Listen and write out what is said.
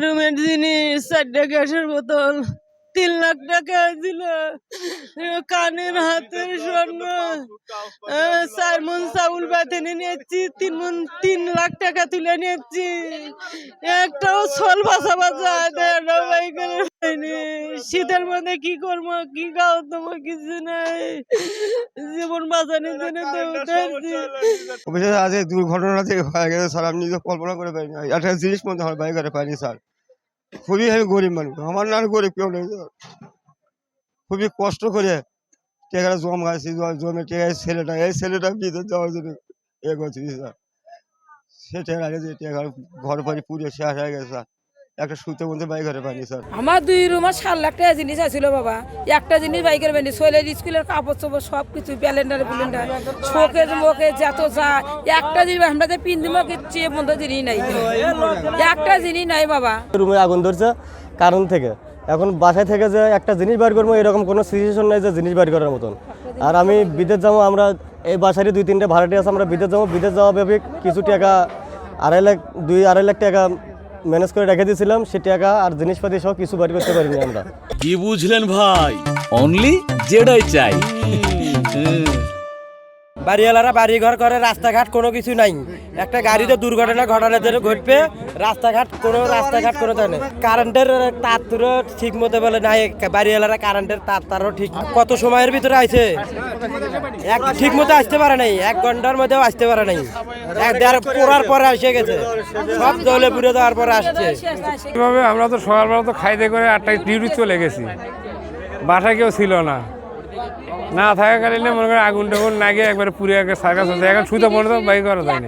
রুমের জিনিস, 4টা গ্যাসের বোতল, 3 লাখ টাকা ছিল, কানের হাতের স্বর্ণ, 4 মণ চাউল বাতেনে নিয়েছি, 3 লাখ টাকা তুলে নিয়েছি। একটাও ছল বাঁচাবার যায় না, বাইকের হয়নি। শীতের মধ্যে কি করবো, কি খাও, তোমার কিছু নাই, জীবন বাঁচানোর জন্য দৌড়াচ্ছি। অফিসে আজ দুর্ঘটনা থেকে হয়ে গেছে স্যার, আমি নিজে কল্পনা করে পাইনি। একটা জিনিস মধ্যে আমার বাইক করে পাইনি স্যার। খুবই আমি গরিব মানুষ, আমার না গরিব কেউ নেই স্যার। খুবই কষ্ট করে টেকাটা জমাইছি, জমে টেকা এই ছেলেটা বিদেশ যাওয়ার জন্য এ করছি স্যার। সে টেকার আগে যে টেকা ঘর বাড়ি পুড়ে শেষ হয়ে গেছে স্যার। একটা সুতো মধ্যে বাইক করে পাইনি স্যার। আমার 2 রুমের 7 লাখ টাকা জিনিস আছিল বাবা, একটা জিনিস বাইকের বেনি, ছেলের স্কুলের কাপড় চোপড় সব কিছু, ব্যালেন্ডার ব্যালেন্ডার, শোকের মোকে যত যা, একটা জিনিস আমরা যে পিন্দিমো কিচ্ছু বন্ধ জিনিস নাই, একটা জিনিস নাই বাবা। রুমে আগুন ধরছে কারণ থেকে, এখন বাসায় থেকে যে একটা জিনিস বের করবো এরকম কোনো সিচুয়েশন নাই যে জিনিস বের করার মতন। আর আমি বিদেশ যাবো, আমরা এই বাসারই 2-3টে ভাড়াটি আছে, আমরা বিদেশ যাবো। বিদেশ যাওয়া ভেবে কিছু টাকা 2-2.5 লাখ টাকা ম্যানেজ করে রেখে দিয়েছিলাম, সে টাকা আর জিনিসপাতি সহ কিছু বের করতে পারিনি আমরা। কি বুঝলেন ভাই? অনলি যেটাই চাই। বাড়িওয়ালারা বাড়ি ঘর করে, রাস্তাঘাট কোনো কিছু নাই। একটা গাড়িতে দুর্ঘটনা ঘটানোর জন্য ঘটবে, রাস্তাঘাট কোনো তা নেই। কারেন্টের তার তুরো ঠিক মতো বলে নাই, বাড়িওয়ালারা কারেন্টের তারও ঠিক কত সময়ের ভিতরে আইছে, ঠিক মতো আসতে পারে নাই, 1 ঘন্টার মধ্যেও আসতে পারে নাই, পোড়ার পরে এসে গেছে, সব জলে পুড়ে দেওয়ার পরে আসছে। এভাবে আমরা তো সকালবেলা তো খাইতে করে 8টায় ডিউটি চলে গেছি, বাসায় কেউ ছিল না, না থাকাকালীন মনে করেন আগুন টাগুন লাগে একবারে পুড়ে সার্কাস হচ্ছে। এখন শুধু মনে তো বাইক করা যায় না।